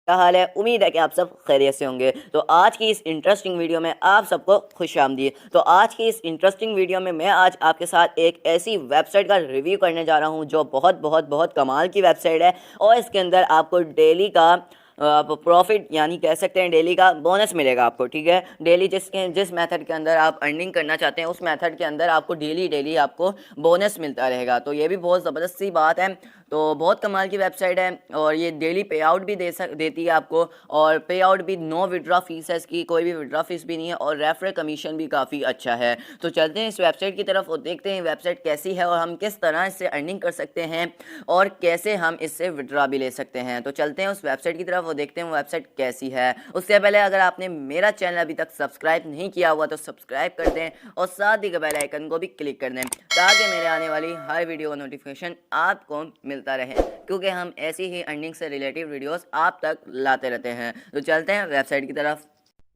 क्या हाल है। उम्मीद है कि आप सब खैरियत से होंगे। तो आज की इस इंटरेस्टिंग वीडियो में आप सबको खुशामदीद। तो आज की इस इंटरेस्टिंग वीडियो में मैं आज आपके साथ एक ऐसी वेबसाइट का रिव्यू करने जा रहा हूं जो बहुत बहुत बहुत कमाल की वेबसाइट है और इसके अंदर आपको डेली का प्रॉफिट यानी कह सकते हैं डेली का बोनस मिलेगा आपको। ठीक है, डेली जिस मेथड के अंदर आप अर्निंग करना चाहते हैं उस मेथड के अंदर आपको डेली आपको बोनस मिलता रहेगा। तो ये भी बहुत ज़बरदस्त सी बात है। तो बहुत कमाल की वेबसाइट है और ये डेली पे आउट भी देती है आपको, और पे आउट भी नो विड्रॉ फीस है, इसकी कोई भी विड्रॉ फीस भी नहीं है, और रेफरल कमीशन भी काफ़ी अच्छा है। तो चलते हैं इस वेबसाइट की तरफ और देखते हैं वेबसाइट कैसी है और हम किस तरह इससे अर्निंग कर सकते हैं और कैसे हम इससे विड्रॉ भी ले सकते हैं। तो चलते हैं उस वेबसाइट की तरफ और देखते हैं वो वेबसाइट कैसी है। उससे पहले अगर आपने मेरा चैनल अभी तक सब्सक्राइब नहीं किया हुआ तो सब्सक्राइब कर दें और साथ ही बेल आइकन को भी क्लिक कर दें ताकि मेरे आने वाली हर वीडियो का नोटिफिकेशन आपको मिलता रहे, क्योंकि हम ऐसी ही अर्निंग से रिलेटिव वीडियोस आप तक लाते रहते हैं। तो चलते हैं वेबसाइट की तरफ।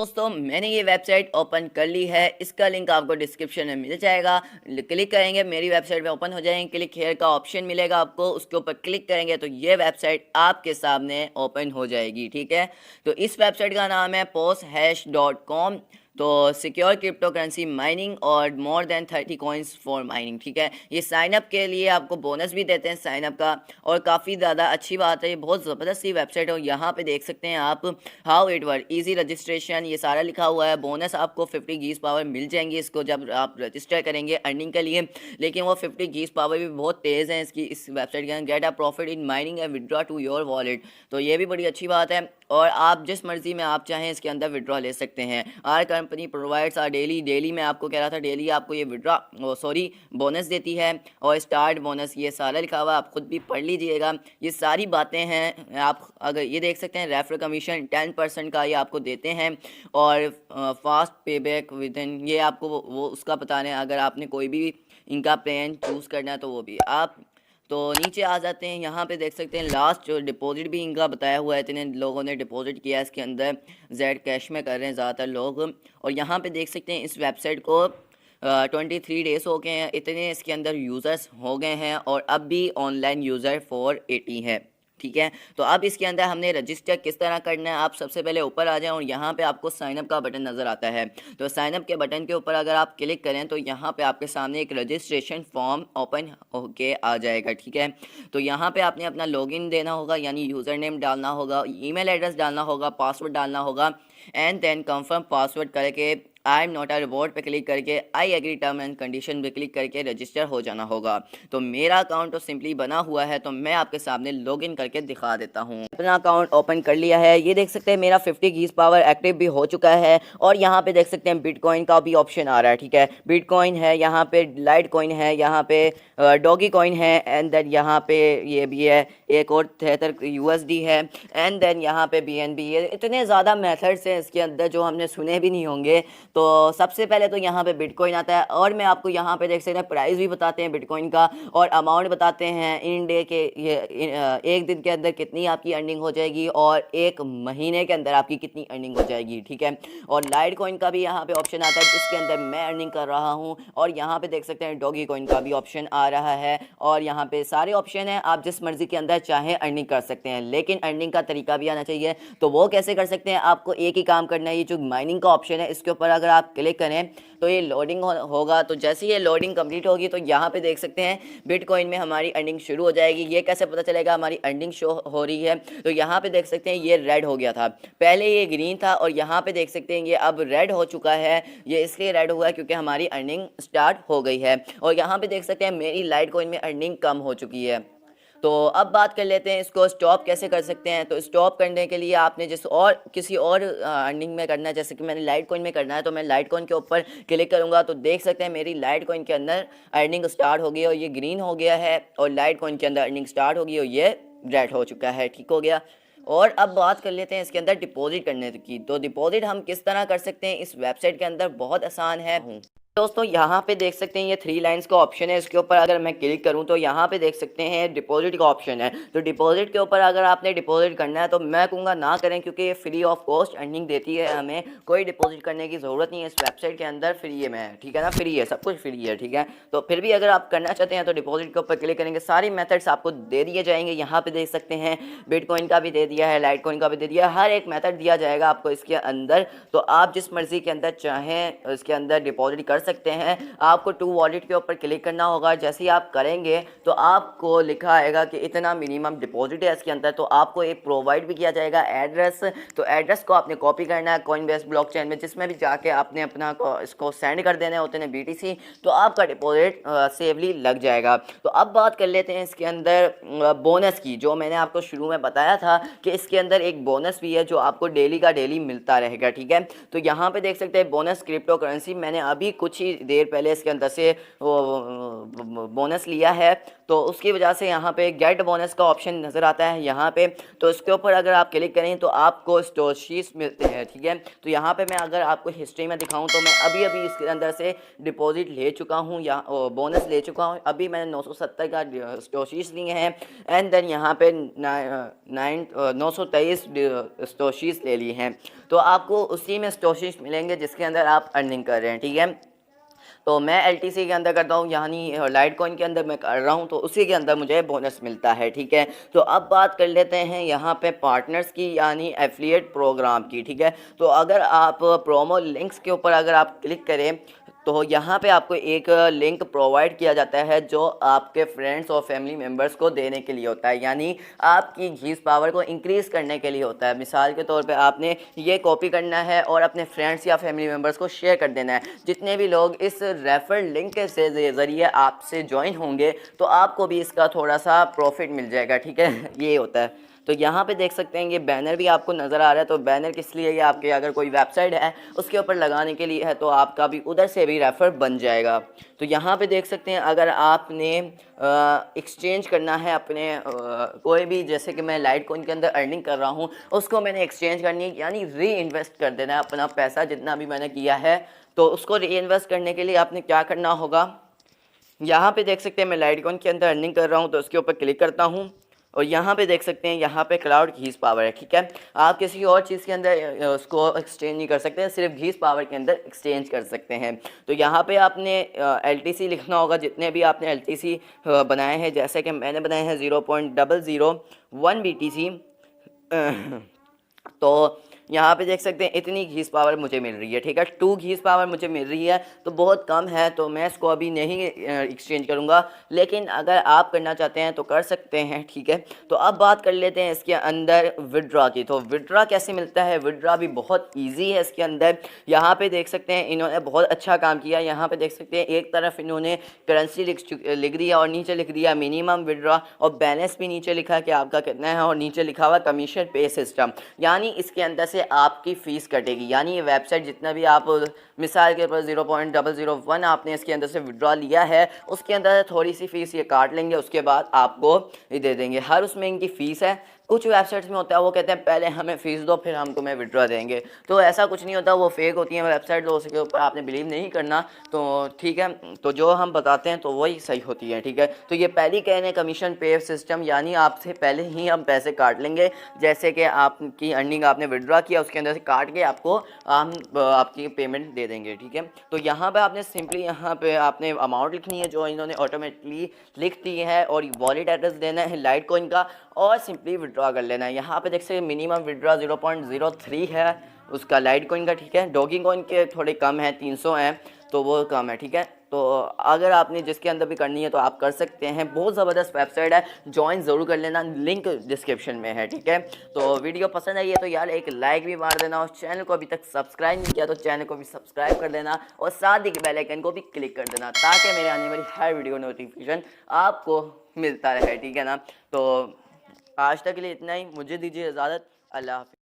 दोस्तों, मैंने ये वेबसाइट ओपन कर ली है, इसका लिंक आपको डिस्क्रिप्शन में मिल जाएगा। क्लिक करेंगे मेरी वेबसाइट में ओपन हो जाएंगे, क्लिक हेयर का ऑप्शन मिलेगा आपको, उसके ऊपर क्लिक करेंगे तो ये वेबसाइट आपके सामने ओपन हो जाएगी। ठीक है, तो इस वेबसाइट का नाम है posthash.com। तो सिक्योर क्रिप्टो करेंसी माइनिंग और more than 30 coins for mining. ठीक है, ये साइनअप के लिए आपको बोनस भी देते हैं साइनअप का, और काफ़ी ज़्यादा अच्छी बात है, ये बहुत ज़बरदस्त सी वेबसाइट है। और यहाँ पे देख सकते हैं आप how it work, easy registration, ये सारा लिखा हुआ है। बोनस आपको 50 गीज पावर मिल जाएंगी इसको जब आप रजिस्टर करेंगे अर्निंग के लिए, लेकिन वो 50 गीज पावर भी बहुत तेज़ हैं इसकी, इस वेबसाइट के अंदर। Get a profit in mining and withdraw to your wallet, तो ये भी बड़ी अच्छी बात है। और आप जिस मर्जी में आप चाहें इसके अंदर विड्रॉ ले सकते हैं। Our company provides our daily मैं आपको कह रहा था डेली आपको ये बोनस देती है, और स्टार्ट बोनस ये सारा लिखा हुआ है, आप खुद भी पढ़ लीजिएगा, ये सारी बातें हैं। आप अगर ये देख सकते हैं रेफरल कमीशन 10% का ये आपको देते हैं, और फास्ट पे बैक विद इन ये आपको वो उसका बता रहे हैं। अगर आपने कोई भी इनका प्लान चूज़ करना है तो वो भी आप, तो नीचे आ जाते हैं। यहाँ पे देख सकते हैं लास्ट जो डिपॉजिट भी इनका बताया हुआ है, इतने लोगों ने डिपॉजिट किया है इसके अंदर, जेड कैश में कर रहे हैं ज़्यादातर लोग। और यहाँ पे देख सकते हैं इस वेबसाइट को 23 डेज़ हो गए हैं, इतने इसके अंदर यूज़र्स हो गए हैं, और अब भी ऑनलाइन यूज़र 480 है। ठीक है, तो अब इसके अंदर हमने रजिस्टर किस तरह करना है। आप सबसे पहले ऊपर आ जाएं और यहाँ पे आपको साइनअप का बटन नज़र आता है। तो साइनअप के बटन के ऊपर अगर आप क्लिक करें तो यहाँ पे आपके सामने एक रजिस्ट्रेशन फॉर्म ओपन होके आ जाएगा। ठीक है, तो यहाँ पे आपने अपना लॉगिन देना होगा, यानी यूज़र नेम डालना होगा, ईमेल एड्रेस डालना होगा, पासवर्ड डालना होगा, एंड देन कंफर्म पासवर्ड करके I am not a reward पे क्लिक करके I agree term and condition पे क्लिक करके रजिस्टर हो जाना होगा। तो मेरा अकाउंट तो सिंपली बना हुआ है, तो मैं आपके सामने लॉगिन करके दिखा देता हूँ। अपना अकाउंट ओपन कर लिया है, ये देख सकते हैं मेरा 50 गीज पावर एक्टिव भी हो चुका है, और यहाँ पे देख सकते हैं बिटकॉइन का भी ऑप्शन आ रहा है। ठीक है, बिटकॉइन है, यहाँ पे लाइट कॉइन है, यहाँ पे डॉगी कॉइन है, एंड देन यहाँ पे ये भी है, एक और 73 USD है, एंड देन यहाँ पे BNB है। इतने ज़्यादा मेथड्स हैं इसके अंदर जो हमने सुने भी नहीं होंगे। तो सबसे पहले तो यहाँ पे बिटकॉइन आता है, और मैं आपको यहाँ पे देख सकते हैं प्राइस भी बताते हैं बिटकॉइन का, और अमाउंट बताते हैं इन डे के, ये एक दिन के अंदर कितनी आपकी अर्निंग हो जाएगी और एक महीने के अंदर आपकी कितनी अर्निंग हो जाएगी। ठीक है, और लाइट कॉइन का भी यहाँ पे ऑप्शन आता है जिसके अंदर मैं अर्निंग कर रहा हूँ, और यहाँ पे देख सकते हैं डॉगी कॉइन का भी ऑप्शन आ रहा है, और यहाँ पे सारे ऑप्शन हैं, आप जिस मर्जी के अंदर चाहें अर्निंग कर सकते हैं, लेकिन अर्निंग का तरीका भी आना चाहिए। तो वो कैसे कर सकते हैं, आपको एक ही काम करना है, ये जो माइनिंग का ऑप्शन है इसके ऊपर अगर आप क्लिक करें तो ये लोडिंग होगा। तो जैसे ये लोडिंग कंप्लीट होगी तो यहाँ पे देख सकते हैं बिटकॉइन में हमारी अर्निंग शुरू हो जाएगी। ये कैसे पता चलेगा हमारी अर्निंग शो हो रही है, तो यहाँ पे देख सकते हैं ये रेड हो गया था, पहले ये ग्रीन था, और यहाँ पे देख सकते हैं ये अब रेड हो चुका है। ये इसलिए रेड हुआ है क्योंकि हमारी अर्निंग स्टार्ट हो गई है, और यहाँ पे देख सकते हैं मेरी लाइट कॉइन में अर्निंग कम हो चुकी है। तो अब बात कर लेते हैं इसको स्टॉप कैसे कर सकते हैं। तो स्टॉप करने के लिए आपने किसी और अर्निंग में करना है, जैसे कि मैंने लाइट कॉइन में करना है, तो मैं लाइट कॉइन के ऊपर क्लिक करूंगा तो देख सकते हैं मेरी लाइट कॉइन के अंदर अर्निंग स्टार्ट हो गई, और ये ग्रीन हो गया है, और लाइट कॉइन के अंदर अर्निंग स्टार्ट हो गई और ये रेड हो चुका है। ठीक हो गया। और अब बात कर लेते हैं इसके अंदर डिपॉजिट करने की। तो डिपॉजिट हम किस तरह कर सकते हैं इस वेबसाइट के अंदर, बहुत आसान है। दोस्तों यहाँ पे देख सकते हैं ये 3 लाइंस का ऑप्शन है, इसके ऊपर अगर मैं क्लिक करूँ तो यहाँ पे देख सकते हैं डिपॉजिट का ऑप्शन है। तो डिपॉजिट के ऊपर अगर आपने डिपॉजिट करना है तो मैं कहूँगा ना करें, क्योंकि ये फ्री ऑफ कॉस्ट अर्निंग देती है, हमें कोई डिपॉजिट करने की ज़रूरत नहीं है। इस वेबसाइट के अंदर फ्री है, मैं ठीक है ना, फ्री है, सब कुछ फ्री है, ठीक है। तो फिर भी अगर आप करना चाहते हैं तो डिपॉजिट के ऊपर क्लिक करेंगे, सारी मेथड्स आपको दे दिए जाएंगे। यहाँ पे देख सकते हैं बिटकॉइन का भी दे दिया है, लाइट कॉइन का भी दे दिया है, हर एक मेथड दिया जाएगा आपको इसके अंदर। तो आप जिस मर्ज़ी के अंदर चाहें इसके अंदर डिपॉजिट कर सकते हैं। आपको टू वॉलेट के ऊपर क्लिक करना होगा, जैसे ही आप करेंगे तो आपको लिखा आएगा कि इतना मिनिमम डिपॉजिट है इसके अंदर। तो आपको एक प्रोवाइड भी किया जाएगा एड्रेस, तो एड्रेस को आपने कॉपी करना है कॉइनबेस ब्लॉकचेन में, जिसमें भी जाके आपने अपना इसको सेंड कर देना है होते हैं BTC, तो आपका डिपॉजिट सेफली लग जाएगा। तो अब बात कर लेते हैं इसके अंदर बोनस की, जो मैंने आपको शुरू में बताया था कि इसके अंदर एक बोनस भी है जो आपको डेली का डेली मिलता रहेगा, ठीक है। तो यहाँ पे देख सकते हैं बोनस क्रिप्टो करेंसी, मैंने अभी कुछ ही देर पहले इसके अंदर से बोनस लिया है, तो उसकी वजह से यहाँ पे गेट बोनस का ऑप्शन नज़र आता है यहाँ पे। तो इसके ऊपर अगर आप क्लिक करें तो आपको स्टोशीज मिलते हैं, ठीक है। तो यहाँ पे मैं अगर आपको हिस्ट्री में दिखाऊं तो मैं अभी इसके अंदर से डिपॉजिट ले चुका हूँ या बोनस ले चुका हूँ। अभी मैंने 970 का स्टोशीज लिए हैं, एंड देन यहाँ पे 923 स्टोशीज ले लिए हैं। तो आपको उसी में स्टोशीज मिलेंगे जिसके अंदर आप अर्निंग कर रहे हैं, ठीक है। तो मैं LTC के अंदर करता हूँ, यानी लाइट कॉइन के अंदर मैं कर रहा हूँ, तो उसी के अंदर मुझे बोनस मिलता है, ठीक है। तो अब बात कर लेते हैं यहाँ पे पार्टनर्स की, यानी एफिलिएट प्रोग्राम की, ठीक है। तो अगर आप प्रोमो लिंक्स के ऊपर अगर आप क्लिक करें तो यहाँ पे आपको एक लिंक प्रोवाइड किया जाता है जो आपके फ्रेंड्स और फैमिली मेम्बर्स को देने के लिए होता है, यानी आपकी घीस पावर को इंक्रीज़ करने के लिए होता है। मिसाल के तौर पे आपने ये कॉपी करना है और अपने फ्रेंड्स या फैमिली मेम्बर्स को शेयर कर देना है। जितने भी लोग इस रेफर लिंक से ज़रिए आपसे ज्वाइन होंगे तो आपको भी इसका थोड़ा सा प्रॉफिट मिल जाएगा, ठीक है। ये होता है। तो यहाँ पे देख सकते हैं ये बैनर भी आपको नज़र आ रहा है। तो बैनर किस लिए, ये आपके अगर कोई वेबसाइट है उसके ऊपर लगाने के लिए है, तो आपका भी उधर से भी रेफ़र बन जाएगा। तो यहाँ पे देख सकते हैं अगर आपने एक्सचेंज करना है अपने कोई भी, जैसे कि मैं लाइट कॉइन के अंदर अर्निंग कर रहा हूँ, उसको मैंने एक्सचेंज करनी है, यानी री इन्वेस्ट कर देना है अपना पैसा जितना भी मैंने किया है। तो उसको री इन्वेस्ट करने के लिए आपने क्या करना होगा, यहाँ पे देख सकते हैं मैं लाइट कॉइन के अंदर अर्निंग कर रहा हूँ, तो उसके ऊपर क्लिक करता हूँ और यहाँ पे देख सकते हैं यहाँ पे क्लाउड घीस पावर है, ठीक है। आप किसी और चीज़ के अंदर उसको एक्सचेंज नहीं कर सकते, सिर्फ घीस पावर के अंदर एक्सचेंज कर सकते हैं। तो यहाँ पे आपने LTC लिखना होगा, जितने भी आपने LTC बनाए हैं, जैसे कि मैंने बनाए हैं 0.001 BTC। तो यहाँ पे देख सकते हैं इतनी घीस पावर मुझे मिल रही है, ठीक है। 2 घीस पावर मुझे मिल रही है, तो बहुत कम है, तो मैं इसको अभी नहीं एक्सचेंज करूँगा, लेकिन अगर आप करना चाहते हैं तो कर सकते हैं, ठीक है। तो अब बात कर लेते हैं इसके अंदर विड्रॉ की। तो विड्रॉ कैसे मिलता है, विड्रॉ भी बहुत ईजी है इसके अंदर। यहाँ पर देख सकते हैं इन्होंने बहुत अच्छा काम किया। यहाँ पर देख सकते हैं एक तरफ इन्होंने करेंसी लिख दिया और नीचे लिख दिया मिनिमम विड्रॉ, और बैलेंस भी नीचे लिखा कि आपका कितना है, और नीचे लिखा हुआ कमीशन पे सिस्टम, यानी इसके अंदर से आपकी फ़ीस कटेगी। यानी ये वेबसाइट जितना भी आप, मिसाल के ऊपर 0.001 आपने इसके अंदर से विड्रॉ लिया है, उसके अंदर थोड़ी सी फ़ीस ये काट लेंगे, उसके बाद आपको ये दे देंगे। हर उसमें इनकी फ़ीस है। कुछ वेबसाइट्स में होता है वो कहते हैं पहले हमें फ़ीस दो फिर हम तुम्हें विड्रॉ देंगे, तो ऐसा कुछ नहीं होता, वो फेक होती है वेबसाइट, तो उसके ऊपर आपने बिलीव नहीं करना, तो ठीक है। तो जो हम बताते हैं तो वही सही होती है, ठीक है। तो ये पहली कह रहे हैं कमीशन पे सिस्टम, यानी आपसे पहले ही हम पैसे काट लेंगे, जैसे कि आपकी अर्निंग आपने विड्रॉ किया उसके अंदर से काट के आपको हम आपकी पेमेंट दे देंगे, ठीक है। तो यहाँ पे आपने सिंपली यहाँ पे आपने अमाउंट लिखनी है जो इन्होंने ऑटोमेटिकली लिख दी है, और वॉलेट एड्रेस देना है लाइट कॉइन का, और सिंपली विड्रॉ कर लेना है। यहाँ पे देख सकते मिनिमम विड्रॉ 0.03 है उसका लाइट कॉइन का, ठीक है। डॉगी कॉइन के थोड़े कम है, 300 हैं, तो वो कम है, ठीक है। तो अगर आपने जिसके अंदर भी करनी है तो आप कर सकते हैं। बहुत ज़बरदस्त वेबसाइट है, ज्वाइन ज़रूर कर लेना, लिंक डिस्क्रिप्शन में है, ठीक है। तो वीडियो पसंद आई है तो यार एक लाइक भी मार देना, और चैनल को अभी तक सब्सक्राइब नहीं किया तो चैनल को भी सब्सक्राइब कर देना, और साथ ही बेल आइकन को भी क्लिक कर देना, ताकि मेरे आने वाली हर वीडियो नोटिफिकेशन आपको मिलता रहे, ठीक है ना। तो आज तक के लिए इतना ही, मुझे दीजिए इजाज़त, अल्लाह हाफ़िज़।